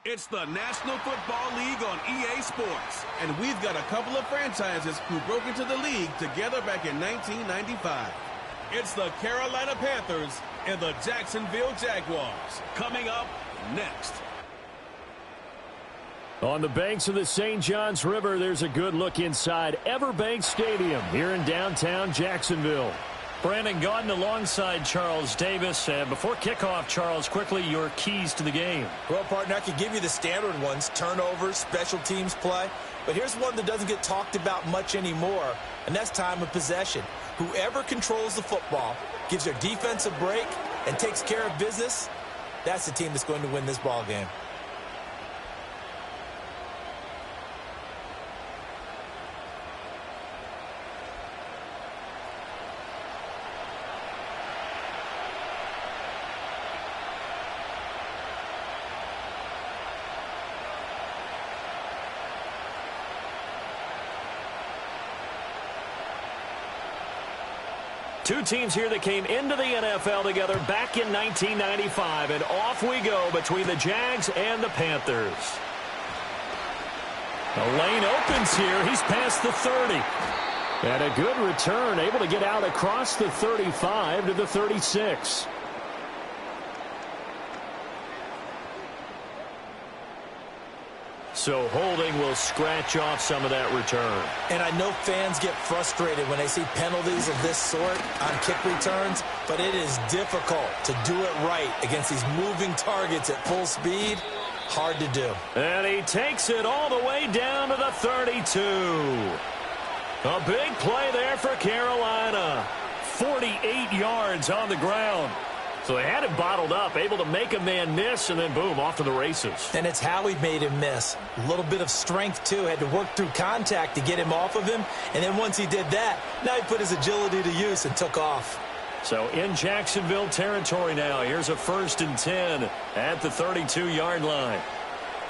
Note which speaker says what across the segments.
Speaker 1: It's the National Football League on EA Sports. And we've got a couple of franchises who broke into the league together back in 1995. It's the Carolina Panthers and the Jacksonville Jaguars. Coming up next.
Speaker 2: On the banks of the St. Johns River, there's a good look inside Everbank Stadium here in downtown Jacksonville.
Speaker 3: Brandon Gaudin alongside Charles Davis. And before kickoff, Charles, quickly your keys to the game.
Speaker 4: Well, partner, I could give you the standard ones, turnovers, special teams play. But here's one that doesn't get talked about much anymore, and that's time of possession. Whoever controls the football, gives their defense a break, and takes care of business, that's the team that's going to win this ball game.
Speaker 2: Two teams here that came into the NFL together back in 1995, and off we go between the Jags and the Panthers. The lane opens here. He's past the 30. And a good return, able to get out across the 35 to the 36. So holding will scratch off some of that return.
Speaker 4: And I know fans get frustrated when they see penalties of this sort on kick returns, but it is difficult to do it right against these moving targets at full speed. Hard to do.
Speaker 2: And he takes it all the way down to the 32. A big play there for Carolina. 48 yards on the ground. So they had it bottled up, able to make a man miss, and then boom, off to the races.
Speaker 4: And it's how he made him miss. A little bit of strength, too. Had to work through contact to get him off of him. And then once he did that, now he put his agility to use and took off.
Speaker 2: So in Jacksonville territory now. Here's a 1st and 10 at the 32-yard line.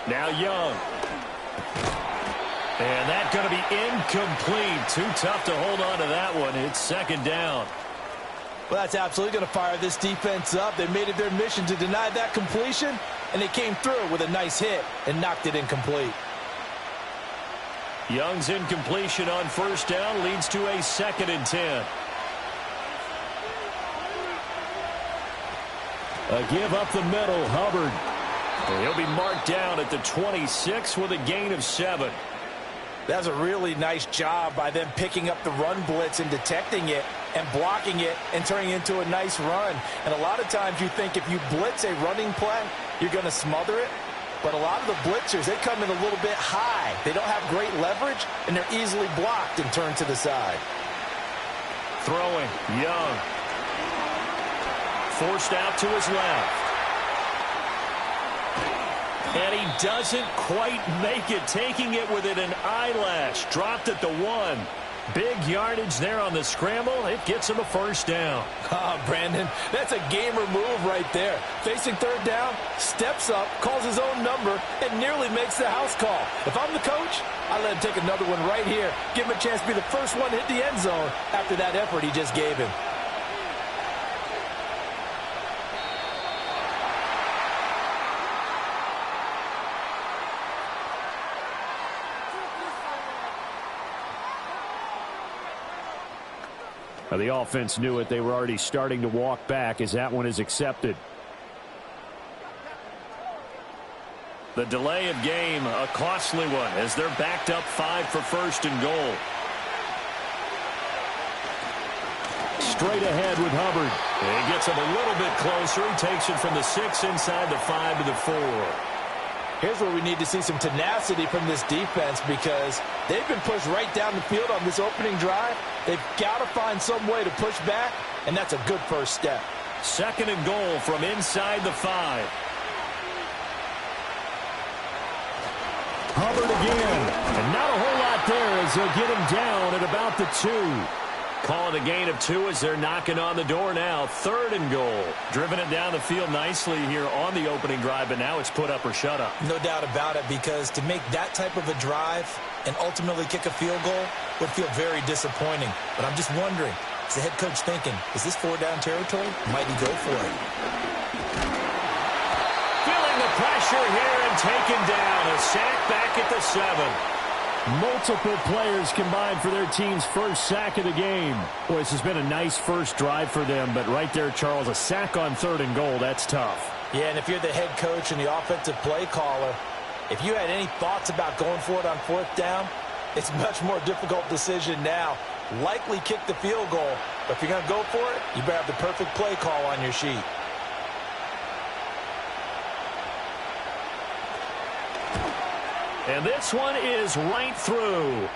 Speaker 2: Now Young. And that's going to be incomplete. Too tough to hold on to that one. It's 2nd down.
Speaker 4: Well, that's absolutely going to fire this defense up. They made it their mission to deny that completion, and they came through with a nice hit and knocked it incomplete.
Speaker 2: Young's incompletion on 1st down leads to a 2nd and 10. A give up the middle, Hubbard. And he'll be marked down at the 26 with a gain of 7.
Speaker 4: That's a really nice job by them picking up the run blitz and detecting it and blocking it and turning it into a nice run. And a lot of times you think if you blitz a running play, you're going to smother it. But a lot of the blitzers, they come in a little bit high. They don't have great leverage, and they're easily blocked and turned to the side.
Speaker 2: Throwing, Young. Forced out to his left. And he doesn't quite make it, taking it within an eyelash. Dropped at the 1. Big yardage there on the scramble. It gets him a 1st down.
Speaker 4: Brandon, that's a gamer move right there. Facing 3rd down, steps up, calls his own number, and nearly makes the house call. If I'm the coach, I let him take another one right here. Give him a chance to be the first one to hit the end zone after that effort he just gave him.
Speaker 2: The offense knew it. They were already starting to walk back as that one is accepted. The delay of game, a costly one, as they're backed up 5 for 1st and goal. Straight ahead with Hubbard. He gets him a little bit closer. He takes it from the 6 inside the 5 to the 4.
Speaker 4: Here's where we need to see some tenacity from this defense because they've been pushed right down the field on this opening drive. They've got to find some way to push back, and that's a good first step.
Speaker 2: 2nd and goal from inside the 5. Hubbard again. And not a whole lot there as they'll get him down at about the 2. Calling a gain of 2 as they're knocking on the door now. 3rd and goal. Driven it down the field nicely here on the opening drive, but now it's put up or shut up.
Speaker 4: No doubt about it, because to make that type of a drive and ultimately kick a field goal would feel very disappointing. But I'm just wondering, is the head coach thinking, is this 4-down territory? Might he go for it?
Speaker 2: Feeling the pressure. pressure here and taken down. A sack back at the 7.
Speaker 3: Multiple players combined for their team's first sack of the game. Boy, this has been a nice first drive for them, but right there, Charles, a sack on 3rd and goal, that's tough.
Speaker 4: Yeah, and if you're the head coach and the offensive play caller, if you had any thoughts about going for it on 4th down, it's a much more difficult decision now. Likely kick the field goal, but if you're going to go for it, you better have the perfect play call on your sheet.
Speaker 2: And this one is right through.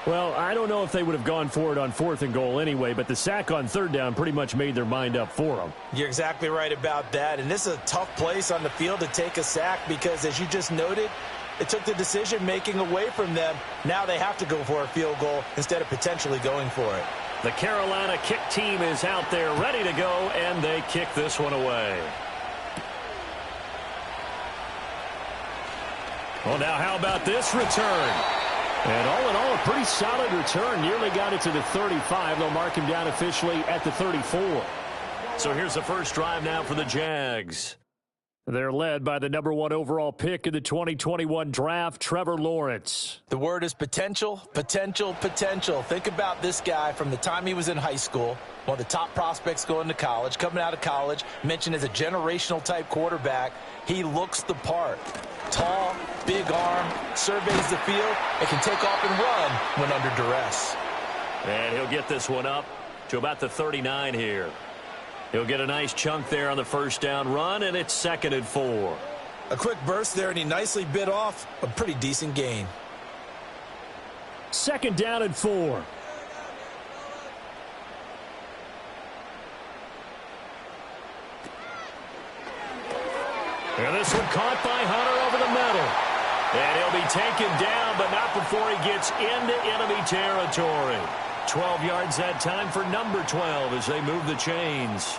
Speaker 3: Well, I don't know if they would have gone for it on 4th and goal anyway, but the sack on 3rd down pretty much made their mind up for them.
Speaker 4: You're exactly right about that, and this is a tough place on the field to take a sack because, as you just noted, it took the decision-making away from them. Now they have to go for a field goal instead of potentially going for it.
Speaker 2: The Carolina kick team is out there ready to go, and they kick this one away. Well, now how about this return?
Speaker 3: And all in all, a pretty solid return. Nearly got it to the 35. They'll mark him down officially at the 34.
Speaker 2: So here's the first drive now for the Jags.
Speaker 3: They're led by the #1 overall pick in the 2021 draft, Trevor Lawrence.
Speaker 4: The word is potential, potential, potential. Think about this guy from the time he was in high school, one of the top prospects going to college, coming out of college, mentioned as a generational type quarterback. He looks the part. Tall, big arm, surveys the field, and can take off and run when under duress.
Speaker 2: And he'll get this one up to about the 39 here. He'll get a nice chunk there on the first down run, and it's 2nd and 4.
Speaker 4: A quick burst there, and he nicely bit off a pretty decent gain.
Speaker 3: 2nd down and 4.
Speaker 2: And this one caught by Hunter over the middle. And he'll be taken down, but not before he gets into enemy territory. 12 yards that time for number 12 as they move the chains.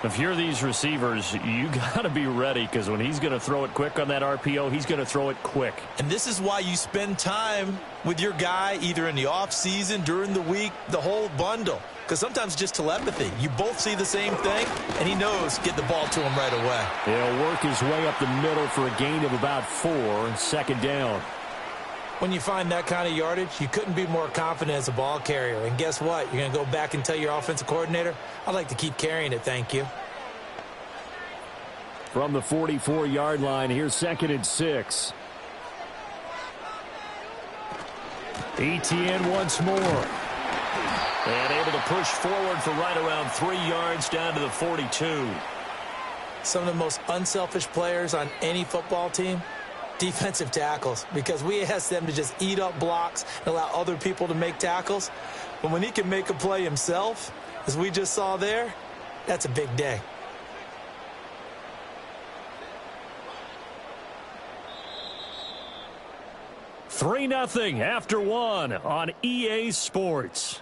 Speaker 3: If you're these receivers, you got to be ready because when he's going to throw it quick on that RPO, he's going to throw it quick.
Speaker 4: And this is why you spend time with your guy either in the offseason, during the week, the whole bundle. Because sometimes just telepathy. You both see the same thing, and he knows get the ball to him right away.
Speaker 3: He'll work his way up the middle for a gain of about 4, 2nd down.
Speaker 4: When you find that kind of yardage, you couldn't be more confident as a ball carrier. And guess what? You're going to go back and tell your offensive coordinator, I'd like to keep carrying it, thank you.
Speaker 3: From the 44-yard line, here's 2nd and 6. Etienne once more.
Speaker 2: And able to push forward for right around 3 yards down to the 42.
Speaker 4: Some of the most unselfish players on any football team, defensive tackles, because we ask them to just eat up blocks and allow other people to make tackles. But when he can make a play himself, as we just saw there, that's a big day.
Speaker 3: Three 0 after 1 on EA Sports.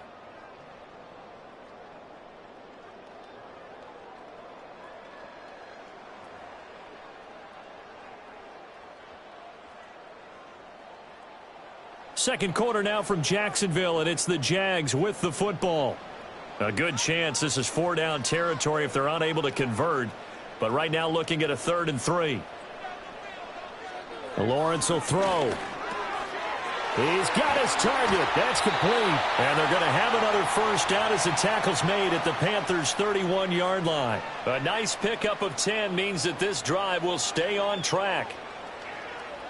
Speaker 3: Second quarter now from Jacksonville, and it's the Jags with the football. A good chance this is 4-down territory if they're unable to convert. But right now looking at a 3rd and 3. Lawrence will throw. He's got his target. That's complete. And they're going to have another first down as the tackle's made at the Panthers' 31-yard line.
Speaker 2: A nice pickup of 10 means that this drive will stay on track.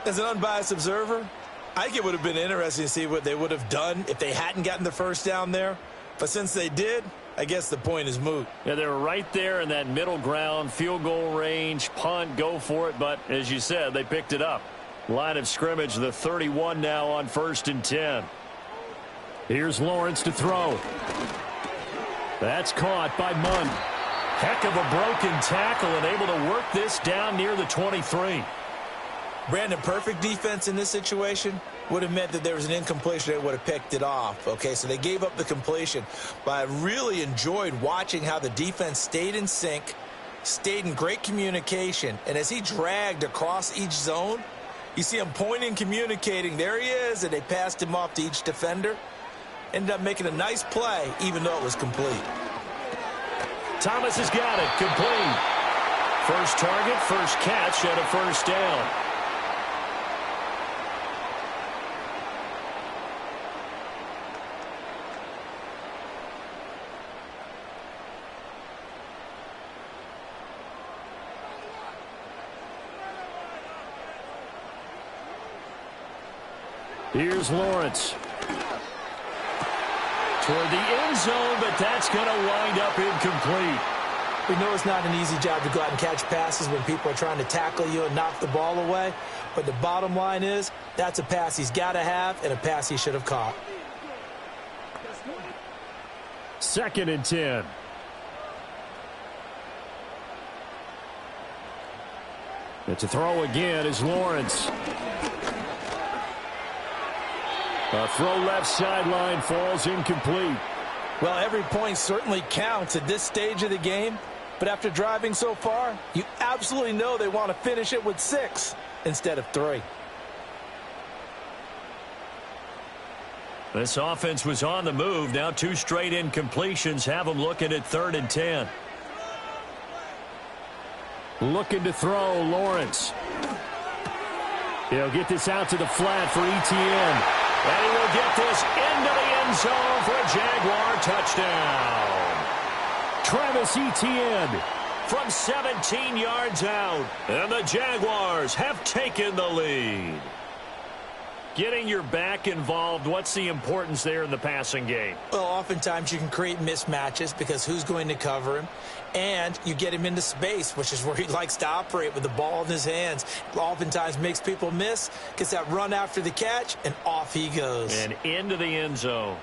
Speaker 4: As an unbiased observer, I think it would have been interesting to see what they would have done if they hadn't gotten the first down there. But since they did, I guess the point is moot.
Speaker 2: Yeah, they were right there in that middle ground, field goal range, punt, go for it. But as you said, they picked it up. Line of scrimmage, the 31 now on 1st and 10.
Speaker 3: Here's Lawrence to throw. That's caught by Munn.
Speaker 2: Heck of a broken tackle and able to work this down near the 23.
Speaker 4: Brandon, perfect defense in this situation would have meant that there was an incompletion. They would have picked it off. Okay, so they gave up the completion. But I really enjoyed watching how the defense stayed in sync, stayed in great communication. And as he dragged across each zone, you see him pointing, communicating. There he is, and they passed him off to each defender. Ended up making a nice play, even though it was complete.
Speaker 2: Thomas has got it, complete.
Speaker 3: First target, first catch, and a first down. Here's Lawrence. Toward the end zone, but that's going to wind up incomplete.
Speaker 4: We know it's not an easy job to go out and catch passes when people are trying to tackle you and knock the ball away. But the bottom line is, that's a pass he's got to have and a pass he should have caught.
Speaker 3: 2nd and 10. And to throw again is Lawrence. A throw left sideline falls incomplete.
Speaker 4: Well, every point certainly counts at this stage of the game. But after driving so far, you absolutely know they want to finish it with 6 instead of 3.
Speaker 3: This offense was on the move. Now 2 straight incompletions have them looking at 3rd and 10. Looking to throw, Lawrence. He'll get this out to the flat for Etienne. And he will get this into the end zone for a Jaguar touchdown. Travis Etienne from 17 yards out. And the Jaguars have taken the lead. Getting your back involved, what's the importance there in the passing game?
Speaker 4: Well, oftentimes you can create mismatches because who's going to cover him? And you get him into space, which is where he likes to operate with the ball in his hands. Oftentimes makes people miss, gets that run after the catch, and off he goes.
Speaker 3: And into the end zone.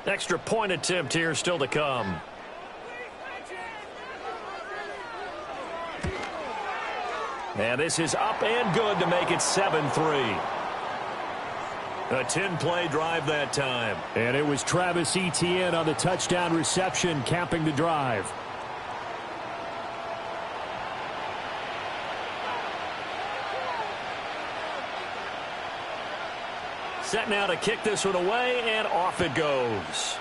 Speaker 3: Extra point attempt here still to come. And this is up and good to make it 7-3. A 10-play drive that time. And it was Travis Etienne on the touchdown reception, capping the drive. Set now to kick this one away, and off it goes.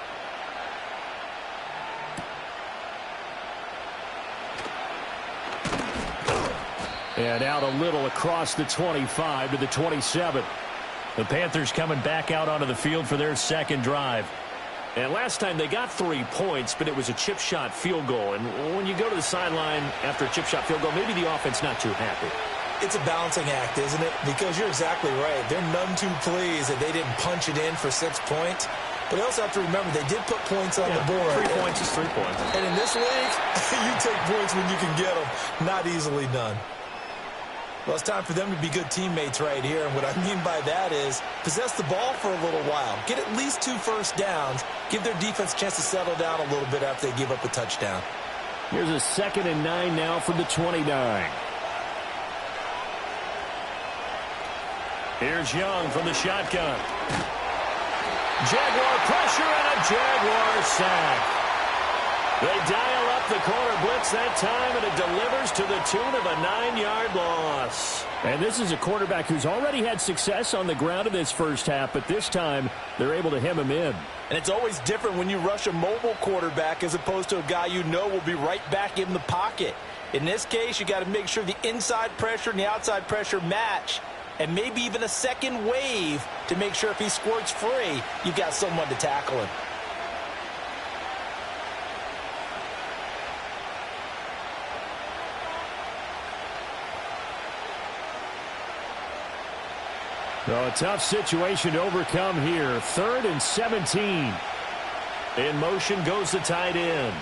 Speaker 3: And out a little across the 25 to the 27. The Panthers coming back out onto the field for their second drive. And last time they got 3 points, but it was a chip shot field goal. And when you go to the sideline after a chip shot field goal, maybe the offense not too happy.
Speaker 4: It's a balancing act, isn't it? Because you're exactly right. They're none too pleased that they didn't punch it in for 6 points. But they also have to remember they did put points on the board.
Speaker 3: 3 points is 3 points.
Speaker 4: And in this league, you take points when you can get them. Not easily done. Well, it's time for them to be good teammates right here. And what I mean by that is possess the ball for a little while. Get at least 2 first downs. Give their defense a chance to settle down a little bit after they give up a touchdown.
Speaker 3: Here's a 2nd and 9 now from the 29. Here's Young from the shotgun. Jaguar pressure and a Jaguar sack. They dial up the corner blitz that time, and it delivers to the tune of a 9-yard loss. And this is a quarterback who's already had success on the ground in this first half, but this time they're able to hem him in.
Speaker 4: And it's always different when you rush a mobile quarterback as opposed to a guy you know will be right back in the pocket. In this case, you got to make sure the inside pressure and the outside pressure match, and maybe even a second wave to make sure if he squirts free, you've got someone to tackle him.
Speaker 3: So a tough situation to overcome here. 3rd and 17. In motion goes the tight end.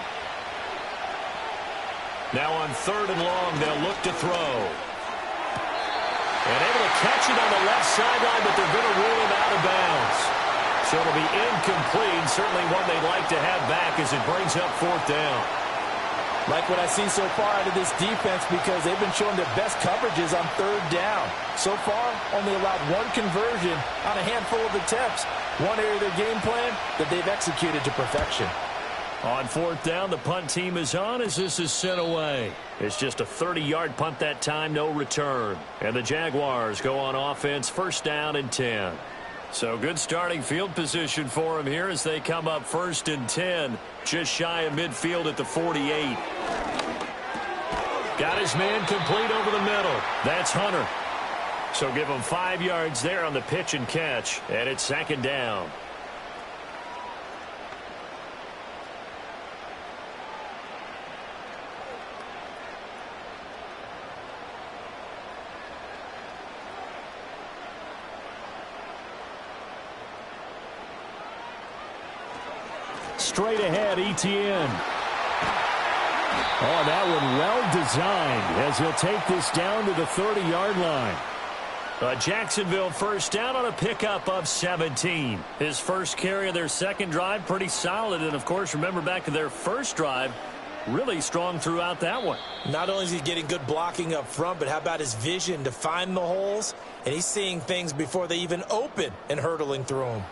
Speaker 3: Now on 3rd and long, they'll look to throw. And able to catch it on the left sideline, but they're going to rule him out of bounds. So it'll be incomplete. Certainly one they'd like to have back as it brings up 4th down.
Speaker 4: Like what I see so far out of this defense because they've been showing their best coverages on 3rd down. So far, only allowed 1 conversion on a handful of attempts. One area of their game plan that they've executed to perfection.
Speaker 3: On 4th down, the punt team is on as this is sent away. It's just a 30-yard punt that time, no return. And the Jaguars go on offense, 1st down and 10.
Speaker 2: So good starting field position for him here as they come up 1st and 10, just shy of midfield at the 48. Got his man complete over the middle. That's Hunter. So give him 5 yards there on the pitch and catch, and it's 2nd down.
Speaker 3: Straight ahead, Etienne. Oh, that one well designed as he'll take this down to the 30-yard line.
Speaker 2: Jacksonville first down on a pickup of 17. His first carry of their second drive, pretty solid. And, of course, remember back to their first drive, really strong throughout that one.
Speaker 4: Not only is he getting good blocking up front, but how about his vision to find the holes? And he's seeing things before they even open and hurtling through them.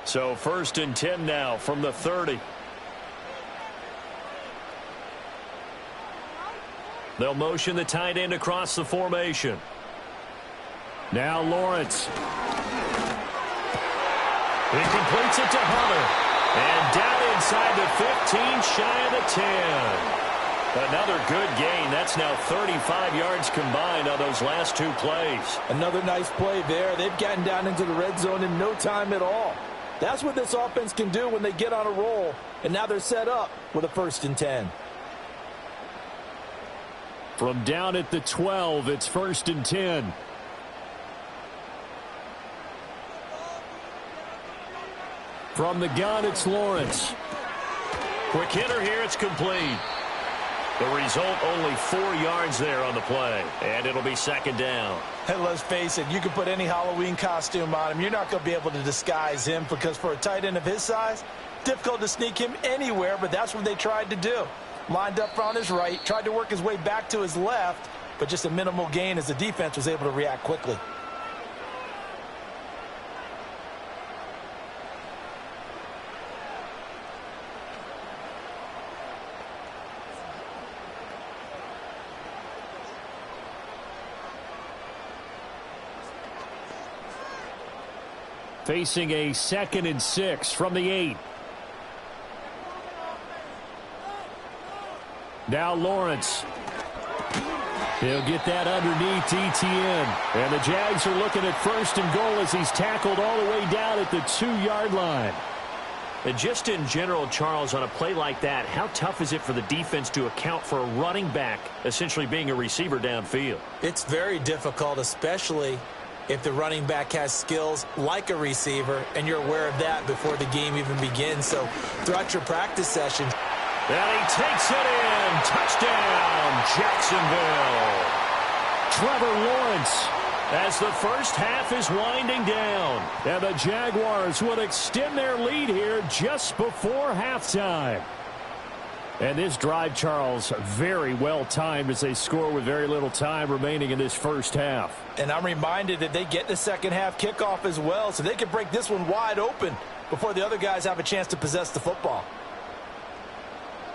Speaker 2: So 1st and 10 now from the 30. They'll motion the tight end across the formation.
Speaker 3: Now Lawrence.
Speaker 2: He completes it to Hunter. And down inside the 15, shy of the 10. Another good gain. That's now 35 yards combined on those last 2 plays.
Speaker 4: Another nice play there. They've gotten down into the red zone in no time at all. That's what this offense can do when they get on a roll. And now they're set up with a 1st and 10.
Speaker 3: From down at the 12, it's 1st and 10. From the gun, it's Lawrence.
Speaker 2: Quick hitter here, it's complete. The result, only 4 yards there on the play. And it'll be 2nd down.
Speaker 4: Hey, let's face it, you can put any Halloween costume on him. You're not going to be able to disguise him because for a tight end of his size, difficult to sneak him anywhere, but that's what they tried to do. Lined up on his right, tried to work his way back to his left, but just a minimal gain as the defense was able to react quickly.
Speaker 3: Facing a 2nd and 6 from the 8. Now Lawrence. He'll get that underneath Etienne. And the Jags are looking at 1st and goal as he's tackled all the way down at the 2-yard line.
Speaker 2: And just in general, Charles, on a play like that, how tough is it for the defense to account for a running back essentially being a receiver downfield?
Speaker 4: It's very difficult, especially if the running back has skills like a receiver, and you're aware of that before the game even begins. So throughout your practice session.
Speaker 2: And he takes it in. Touchdown, Jacksonville.
Speaker 3: Trevor Lawrence.
Speaker 2: As the first half is winding down.
Speaker 3: And the Jaguars will extend their lead here just before halftime. And this drive, Charles, very well timed as they score with very little time remaining in this first half.
Speaker 4: And I'm reminded that they get the second half kickoff as well, so they can break this one wide open before the other guys have a chance to possess the football.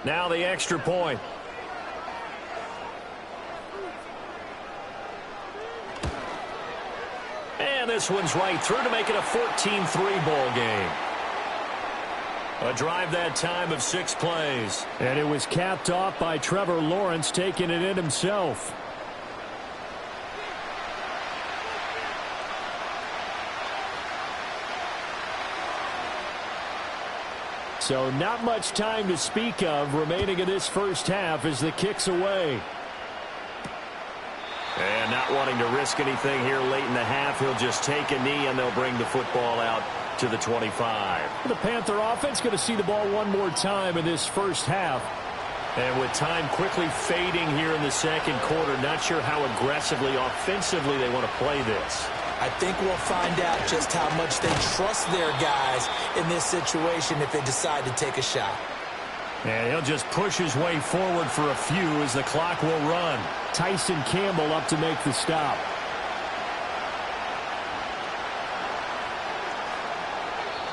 Speaker 2: Now the extra point. And this one's right through to make it a 14-3 ball game. A drive that time of 6 plays.
Speaker 3: And it was capped off by Trevor Lawrence taking it in himself. So not much time to speak of remaining in this first half as the kick's away.
Speaker 2: And not wanting to risk anything here late in the half, he'll just take a knee and they'll bring the football out to the 25.
Speaker 3: The Panther offense going to see the ball one more time in this first half.
Speaker 2: And with time quickly fading here in the second quarter, not sure how aggressively, offensively they want to play this.
Speaker 4: I think we'll find out just how much they trust their guys in this situation if they decide to take a shot.
Speaker 3: And he'll just push his way forward for a few as the clock will run. Tyson Campbell up to make the stop.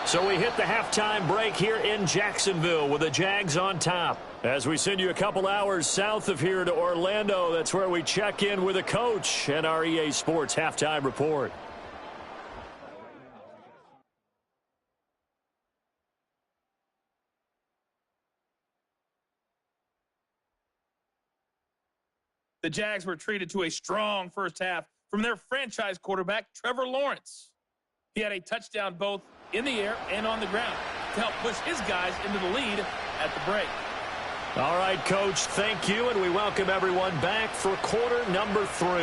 Speaker 2: So we hit the halftime break here in Jacksonville with the Jags on top. As we send you a couple hours south of here to Orlando, that's where we check in with a coach and our EA Sports halftime report.
Speaker 5: The Jags were treated to a strong first half from their franchise quarterback, Trevor Lawrence. He had a touchdown both in the air and on the ground to help push his guys into the lead at the break.
Speaker 3: All right, Coach, thank you, and we welcome everyone back for quarter number 3.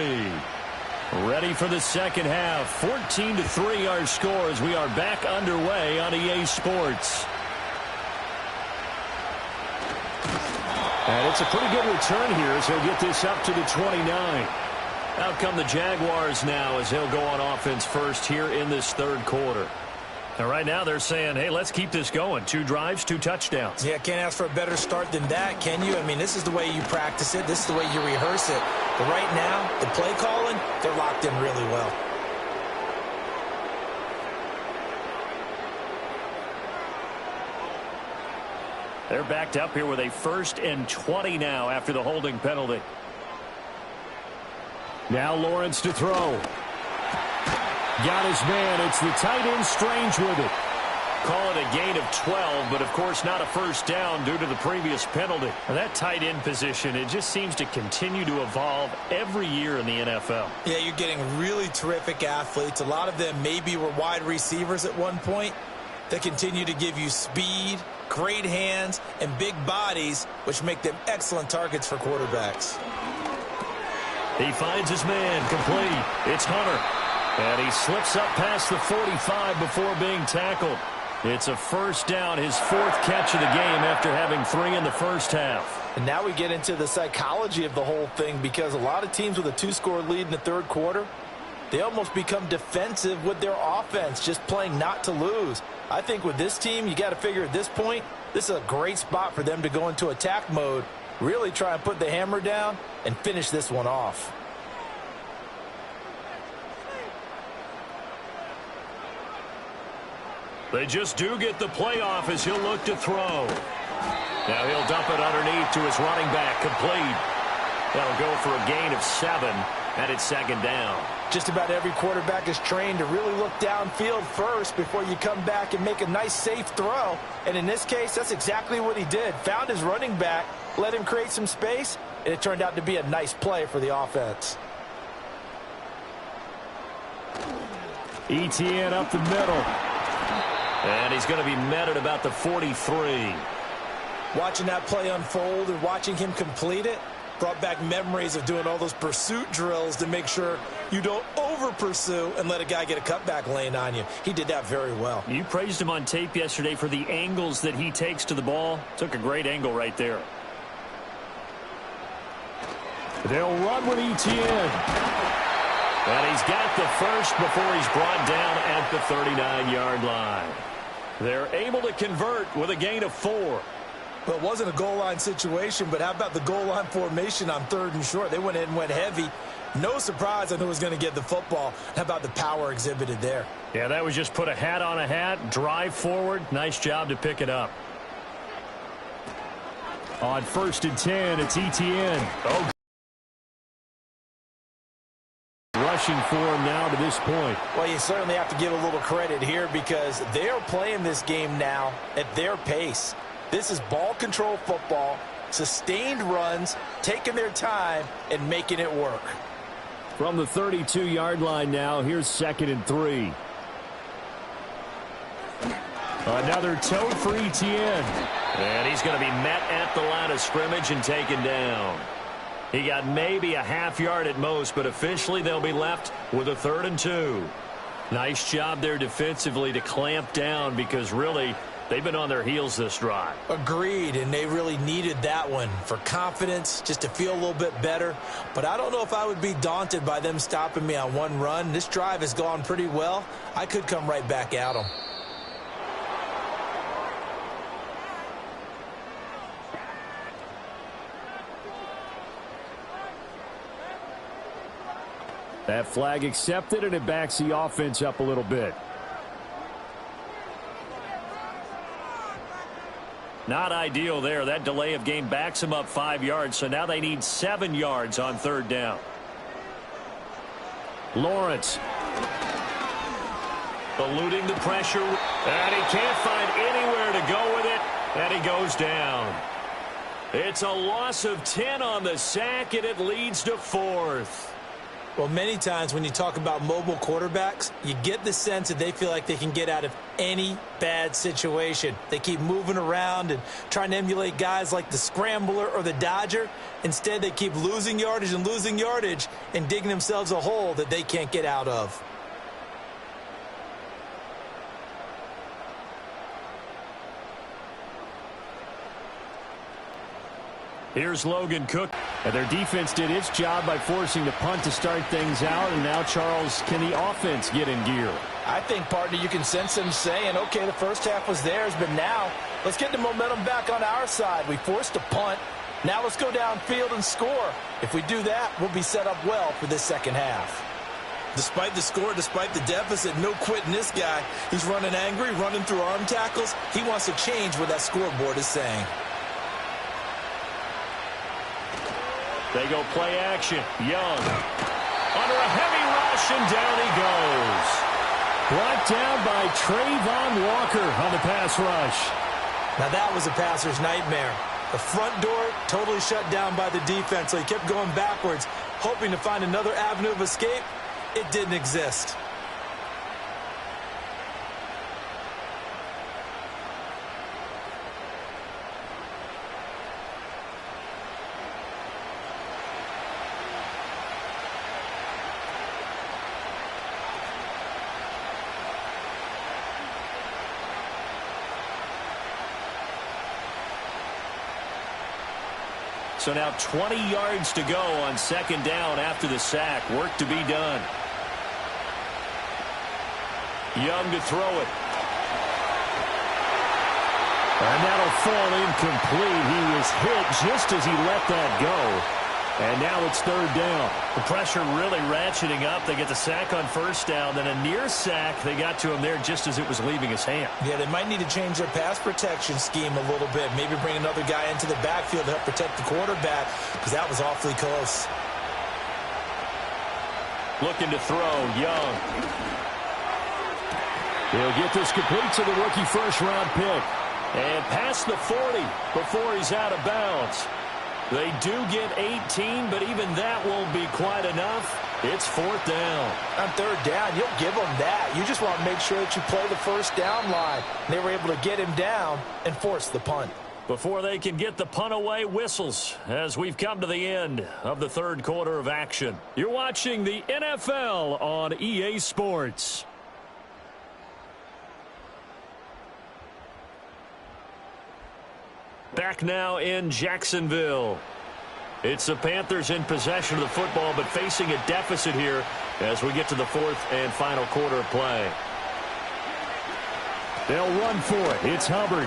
Speaker 3: Ready for the second half. 14-3 our scores. We are back underway on EA Sports. And it's a pretty good return here as he'll get this up to the 29. Out come the Jaguars now as he'll go on offense first here in this third quarter. And right now they're saying, hey, let's keep this going. 2 drives, 2 touchdowns.
Speaker 4: Yeah, can't ask for a better start than that, can you? I mean, this is the way you practice it. This is the way you rehearse it. But right now, the play calling, they're locked in really well.
Speaker 3: They're backed up here with a 1st and 20 now after the holding penalty. Now Lawrence to throw. Got his man. It's the tight end Strange with it. Call it a gain of 12, but of course not a first down due to the previous penalty. And that tight end position, it just seems to continue to evolve every year in the NFL.
Speaker 4: Yeah, you're getting really terrific athletes. A lot of them maybe were wide receivers at one point. They continue to give you speed, great hands, and big bodies, which make them excellent targets for quarterbacks.
Speaker 3: He finds his man complete. It's Hunter. And he slips up past the 45 before being tackled. It's a first down, his 4th catch of the game after having 3 in the first half.
Speaker 4: And now we get into the psychology of the whole thing, because a lot of teams with a 2-score lead in the third quarter, they almost become defensive with their offense, just playing not to lose. I think with this team, you got to figure at this point, this is a great spot for them to go into attack mode, really try and put the hammer down and finish this one off.
Speaker 3: They just do get the playoff as he'll look to throw. Now he'll dump it underneath to his running back, complete. That'll go for a gain of 7, and it's 2nd down.
Speaker 4: Just about every quarterback is trained to really look downfield first before you come back and make a nice, safe throw. And in this case, that's exactly what he did. Found his running back, let him create some space, and it turned out to be a nice play for the offense.
Speaker 3: ETN up the middle. And he's going to be met at about the 43.
Speaker 4: Watching that play unfold and watching him complete it brought back memories of doing all those pursuit drills to make sure you don't over-pursue and let a guy get a cutback lane on you. He did that very well.
Speaker 3: You praised him on tape yesterday for the angles that he takes to the ball. Took a great angle right there. They'll run with ETN. And he's got the first before he's brought down at the 39-yard line. They're able to convert with a gain of 4.
Speaker 4: Well, it wasn't a goal line situation, but how about the goal line formation on 3rd and short? They went in and went heavy. No surprise on who was going to get the football. How about the power exhibited there?
Speaker 3: Yeah, that was just put a hat on a hat, drive forward. Nice job to pick it up. On 1st and 10, it's ETN. Oh, rushing for him now to this point.
Speaker 4: Well, you certainly have to give a little credit here because they are playing this game now at their pace. This is ball control football, sustained runs, taking their time, and making it work.
Speaker 3: From the 32-yard line now, here's 2nd and 3. Another tote for ETN. And he's going to be met at the line of scrimmage and taken down. He got maybe a half yard at most, but officially they'll be left with a 3rd and 2. Nice job there defensively to clamp down because really they've been on their heels this drive.
Speaker 4: Agreed, and they really needed that one for confidence, just to feel a little bit better. But I don't know if I would be daunted by them stopping me on one run. This drive has gone pretty well. I could come right back at them.
Speaker 3: That flag accepted, and it backs the offense up a little bit. Not ideal there. That delay of game backs them up 5 yards, so now they need 7 yards on 3rd down. Lawrence. Eluding the pressure, and he can't find anywhere to go with it, and he goes down.
Speaker 2: It's a loss of 10 on the sack, and it leads to 4th.
Speaker 4: Well, many times when you talk about mobile quarterbacks, you get the sense that they feel like they can get out of any bad situation. They keep moving around and trying to emulate guys like the scrambler or the dodger. Instead, they keep losing yardage and digging themselves a hole that they can't get out of.
Speaker 3: Here's Logan Cook. And their defense did its job by forcing the punt to start things out. And now, Charles, can the offense get in gear?
Speaker 4: I think, partner, you can sense them saying, okay, the first half was theirs, but now let's get the momentum back on our side. We forced a punt. Now let's go downfield and score. If we do that, we'll be set up well for this second half.
Speaker 6: Despite the score, despite the deficit, no quitting this guy. He's running angry, running through arm tackles. He wants to change what that scoreboard is saying.
Speaker 3: They go play action. Young under a heavy rush, and down he goes. Brought down by Trayvon Walker on the pass rush.
Speaker 4: Now that was a passer's nightmare. The front door totally shut down by the defense, so he kept going backwards, hoping to find another avenue of escape. It didn't exist.
Speaker 3: So now 20 yards to go on second down after the sack. Work to be done. Young to throw it. And that'll fall incomplete. He was hit just as he let that go. And now it's third down.
Speaker 2: The pressure really ratcheting up. They get the sack on first down. Then a near sack. They got to him there just as it was leaving his hand.
Speaker 4: Yeah, they might need to change their pass protection scheme a little bit. Maybe bring another guy into the backfield to help protect the quarterback, because that was awfully close.
Speaker 3: Looking to throw, Young. He'll get this complete to the rookie first-round pick.
Speaker 2: And past the 40 before he's out of bounds. They do get 18, but even that won't be quite enough. It's fourth down.
Speaker 4: On third down, you'll give them that. You just want to make sure that you play the first down line. They were able to get him down and force the punt.
Speaker 2: Before they can get the punt away, whistles as we've come to the end of the third quarter of action. You're watching the NFL on EA Sports. Back now in Jacksonville. It's the Panthers in possession of the football, but facing a deficit here as we get to the fourth and final quarter of play.
Speaker 3: They'll run for it. It's Hubbard.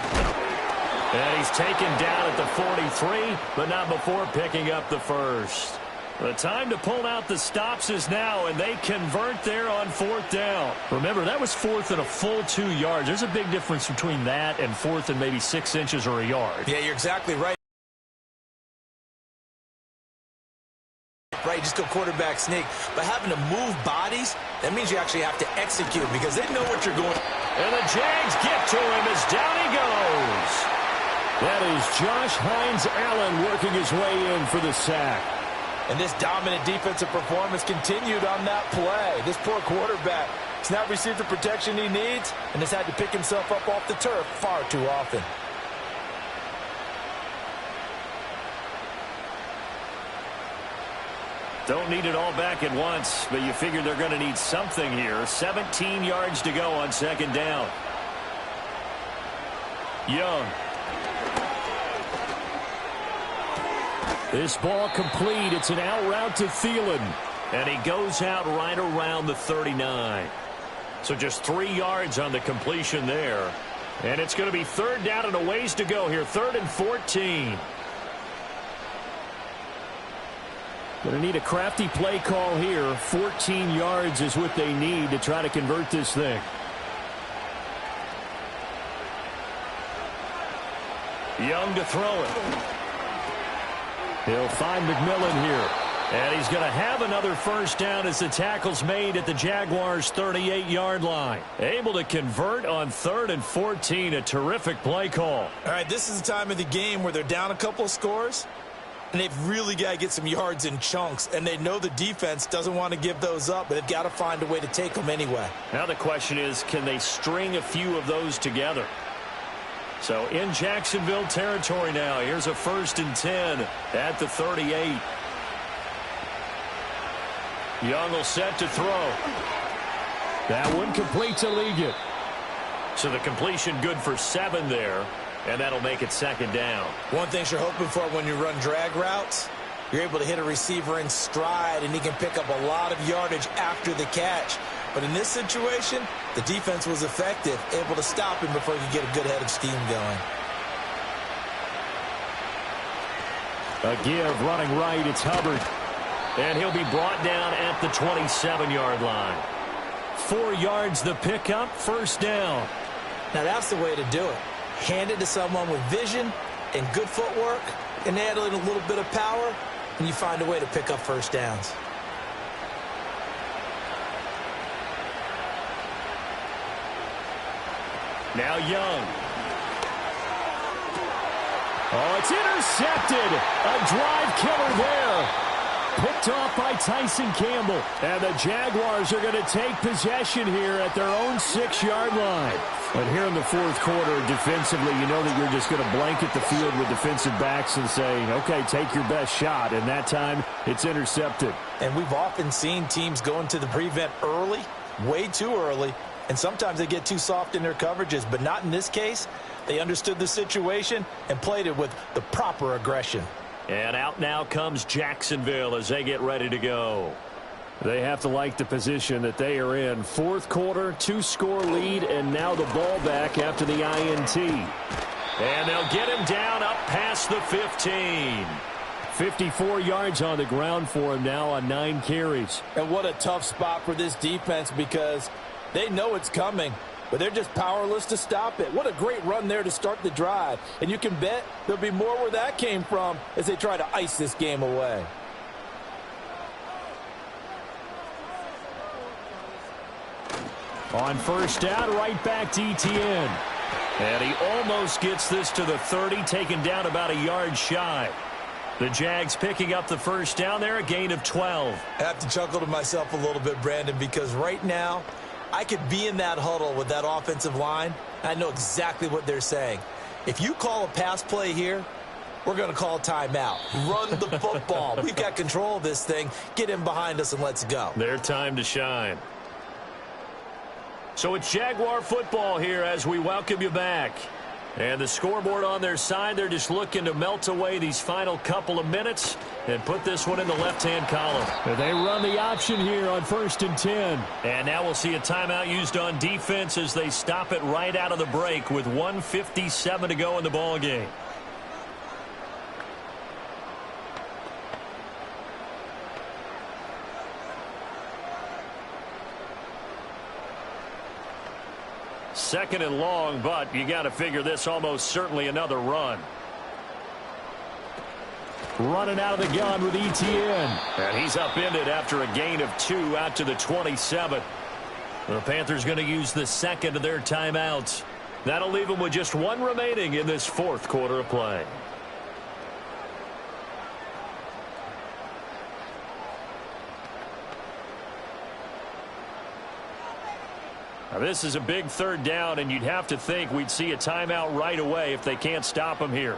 Speaker 2: And he's taken down at the 43, but not before picking up the first. The time to pull out the stops is now, and they convert there on fourth down.
Speaker 3: Remember, that was fourth and a full 2 yards. There's a big difference between that and fourth and maybe 6 inches or a yard.
Speaker 4: Yeah, you're exactly right. Right, just go quarterback sneak. But having to move bodies, that means you actually have to execute because they know what you're going.
Speaker 2: And the Jags get to him as down he goes.
Speaker 3: That is Josh Hines Allen working his way in for the sack.
Speaker 4: And this dominant defensive performance continued on that play. This poor quarterback has not received the protection he needs and has had to pick himself up off the turf far too often.
Speaker 2: Don't need it all back at once, but you figure they're going to need something here. 17 yards to go on second down. Young.
Speaker 3: This ball complete. It's an out route to Thielen.
Speaker 2: And he goes out right around the 39. So just 3 yards on the completion there. And it's going to be third down and a ways to go here. 3rd and 14.
Speaker 3: Going to need a crafty play call here. 14 yards is what they need to try to convert this thing.
Speaker 2: Young to throw it.
Speaker 3: He'll find McMillan here. And he's going to have another first down as the tackle's made at the Jaguars' 38-yard line. Able to convert on 3rd and 14. A terrific play call.
Speaker 6: All right, this is the time of the game where they're down a couple of scores, and they've really got to get some yards in chunks, and they know the defense doesn't want to give those up, but they've got to find a way to take them anyway.
Speaker 3: Now the question is, can they string a few of those together? So in Jacksonville territory now, here's a 1st and 10 at the 38. Young will set to throw. That one complete to Liggett. So the completion good for 7 there, and that'll make it 2nd down.
Speaker 6: One thing you're hoping for when you run drag routes, you're able to hit a receiver in stride, and he can pick up a lot of yardage after the catch. But in this situation, the defense was effective, able to stop him before he could get a good head of steam going.
Speaker 3: A give running right, it's Hubbard. And he'll be brought down at the 27-yard line. 4 yards the pickup, 1st down.
Speaker 6: Now that's the way to do it. Hand it to someone with vision and good footwork, and add in a little bit of power, and you find a way to pick up 1st downs.
Speaker 3: Now Young. Oh, it's intercepted. A drive killer there. Picked off by Tyson Campbell. And the Jaguars are going to take possession here at their own 6-yard line. But here in the 4th quarter, defensively, you know that you're just going to blanket the field with defensive backs and say, okay, take your best shot. And that time, it's intercepted.
Speaker 6: And we've often seen teams go into the prevent early, way too early, and sometimes they get too soft in their coverages. But not in this case. They understood the situation and played it with the proper aggression.
Speaker 3: And out now comes Jacksonville as they get ready to go. They have to like the position that they are in. 4th quarter, 2-score lead, and now the ball back after the INT. And they'll get him down up past the 15. 54 yards on the ground for him now on 9 carries.
Speaker 4: And what a tough spot for this defense because they know it's coming, but they're just powerless to stop it. What a great run there to start the drive. And you can bet there'll be more where that came from as they try to ice this game away.
Speaker 3: On 1st down, right back to Etienne. And he almost gets this to the 30, taken down about a yard shy. The Jags picking up the 1st down there, a gain of 12.
Speaker 6: I have to chuckle to myself a little bit, Brandon, because right now I could be in that huddle with that offensive line. I know exactly what they're saying. If you call a pass play here, we're going to call a timeout. Run the football. We've got control of this thing. Get in behind us and let's go.
Speaker 3: Their time to shine. So it's Jaguar football here as we welcome you back. And the scoreboard on their side, they're just looking to melt away these final couple of minutes and put this one in the left-hand column. And they run the option here on 1st and 10. And now we'll see a timeout used on defense as they stop it right out of the break with 1:57 to go in the ball game. Second and long, but you got to figure this almost certainly another run. Running out of the gun with Etienne. And he's upended after a gain of 2 out to the 27. The Panthers going to use the second of their timeouts. That'll leave them with just 1 remaining in this 4th quarter of play. Now this is a big 3rd down, and you'd have to think we'd see a timeout right away if they can't stop him here.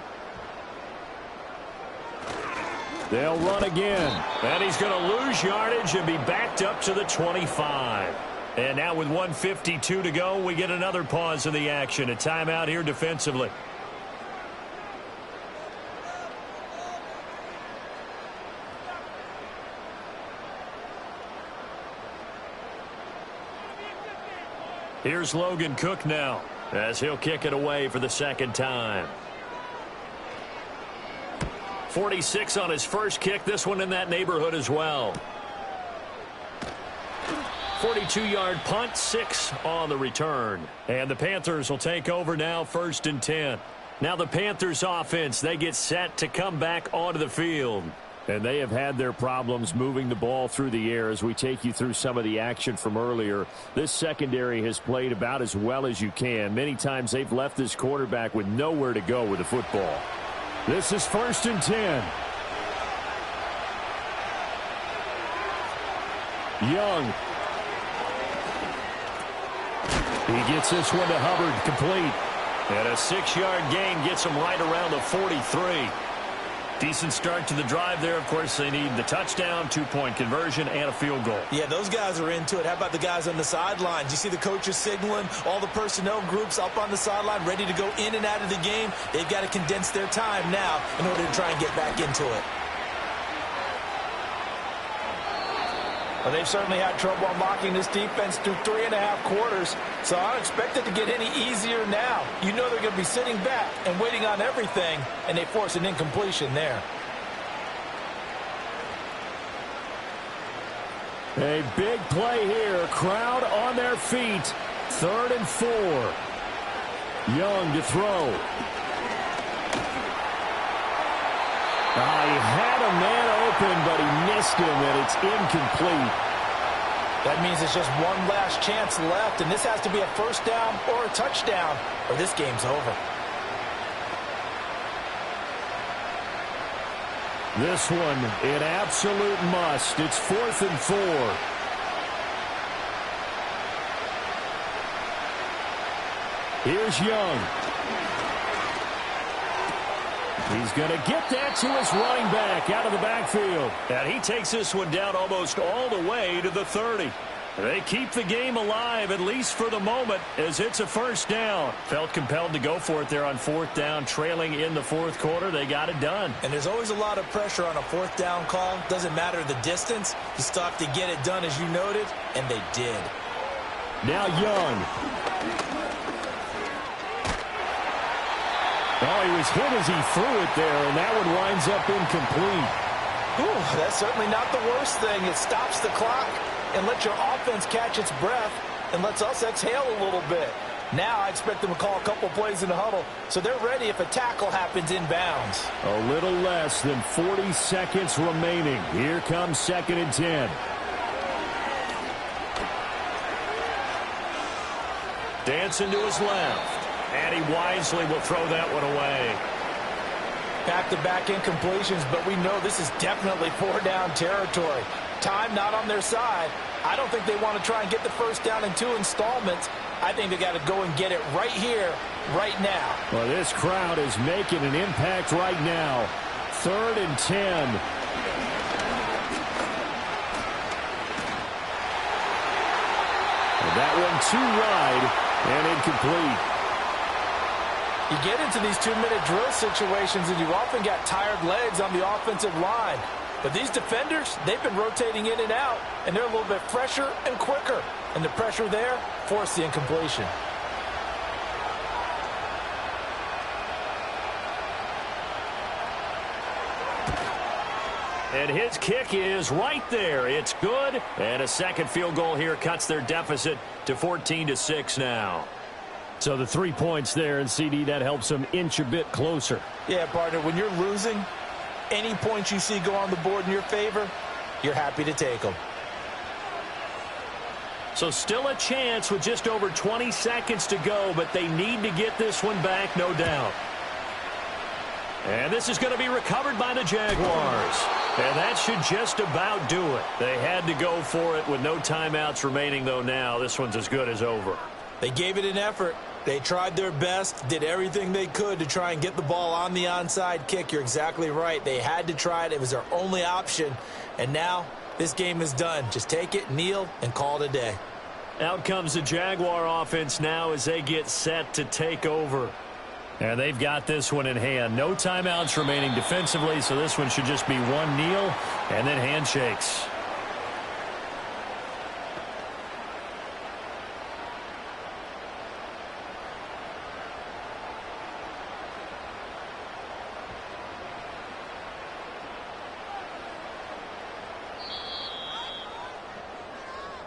Speaker 3: They'll run again. And he's going to lose yardage and be backed up to the 25. And now with 1:52 to go, we get another pause in the action. A timeout here defensively. Here's Logan Cook now as he'll kick it away for the 2nd time. 46 on his first kick. This one in that neighborhood as well. 42-yard punt, 6 on the return. And the Panthers will take over now, 1st and 10. Now the Panthers offense, they get set to come back onto the field. And they have had their problems moving the ball through the air as we take you through some of the action from earlier. This secondary has played about as well as you can. Many times they've left this quarterback with nowhere to go with the football. This is 1st and 10. Young. He gets this one to Hubbard, complete. And a 6-yard gain gets him right around the 43. Decent start to the drive there. Of course, they need the touchdown, 2-point conversion, and a field goal.
Speaker 6: Yeah, those guys are into it. How about the guys on the sidelines? You see the coaches signaling, all the personnel groups up on the sideline, ready to go in and out of the game. They've got to condense their time now in order to try and get back into it.
Speaker 4: Well, they've certainly had trouble unlocking this defense through 3.5 quarters, so I don't expect it to get any easier now. You know they're going to be sitting back and waiting on everything, and they force an incompletion there.
Speaker 3: A big play here. Crowd on their feet. 3rd and 4. Young to throw. He had a man open, but he missed him, and it's incomplete.
Speaker 4: That means it's just one last chance left, and this has to be a 1st down or a touchdown, or this game's over.
Speaker 3: This one, an absolute must. It's 4th and 4. Here's Young. He's going to get that to his running back out of the backfield.
Speaker 2: And he takes this one down almost all the way to the 30. They keep the game alive, at least for the moment, as it's a 1st down. Felt compelled to go for it there on 4th down, trailing in the 4th quarter. They got it done.
Speaker 6: And there's always a lot of pressure on a 4th down call. Doesn't matter the distance. You still have to get it done, as you noted, and they did.
Speaker 3: Now Young. Oh, he was hit as he threw it there, and that one winds up incomplete.
Speaker 4: Ooh, that's certainly not the worst thing. It stops the clock and lets your offense catch its breath and lets us exhale a little bit. Now I expect them to call a couple plays in the huddle, so they're ready if a tackle happens inbounds.
Speaker 3: A little less than 40 seconds remaining. Here comes 2nd and 10.
Speaker 2: Dancing to his left. And he wisely will throw that one away.
Speaker 4: Back-to-back incompletions, but we know this is definitely 4-down territory. Time not on their side. I don't think they want to try and get the 1st down in 2 installments. I think they got to go and get it right here, right now.
Speaker 3: Well, this crowd is making an impact right now. 3rd and 10. And that one too wide and incomplete.
Speaker 4: You get into these 2-minute drill situations, and you've often got tired legs on the offensive line. But these defenders, they've been rotating in and out, and they're a little bit fresher and quicker. And the pressure there forced the incompletion.
Speaker 2: And his kick is right there. It's good. And a second field goal here cuts their deficit to 14-6 now.
Speaker 3: So the 3 points there, and CD, that helps them inch a bit closer.
Speaker 4: Yeah, partner, when you're losing, any points you see go on the board in your favor, you're happy to take them.
Speaker 2: So still a chance with just over 20 seconds to go, but they need to get this one back, no doubt. And this is going to be recovered by the Jaguars. And that should just about do it. They had to go for it with no timeouts remaining, though now. This one's as good as over.
Speaker 6: They gave it an effort. They tried their best, did everything they could to try and get the ball on the onside kick. You're exactly right. They had to try it. It was their only option. And now this game is done. Just take it, kneel, and call it a day.
Speaker 2: Out comes the Jaguar offense now as they get set to take over.
Speaker 3: And they've got this one in hand. No timeouts remaining defensively, so this one should just be one kneel and then handshakes.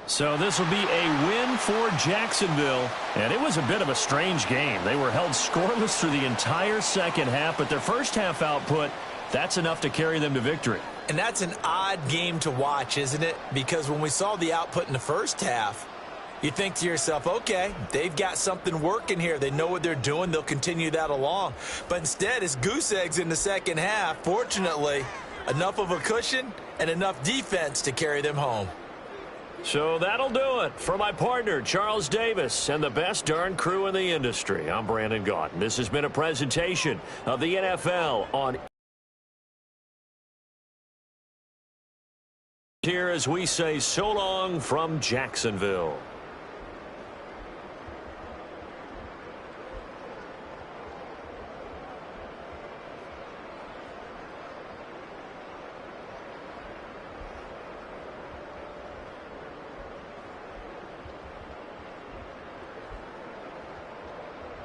Speaker 3: So this will be a win for Jacksonville. And it was a bit of a strange game. They were held scoreless through the entire second half, but their first half output, that's enough to carry them to victory.
Speaker 6: And that's an odd game to watch, isn't it? Because when we saw the output in the first half, you think to yourself, okay, they've got something working here. They know what they're doing. They'll continue that along. But instead, it's goose eggs in the second half. Fortunately, enough of a cushion and enough defense to carry them home.
Speaker 3: So that'll do it. For my partner, Charles Davis, and the best darn crew in the industry, I'm Brandon Gaudin. This has been a presentation of the NFL on here as we say so long from Jacksonville.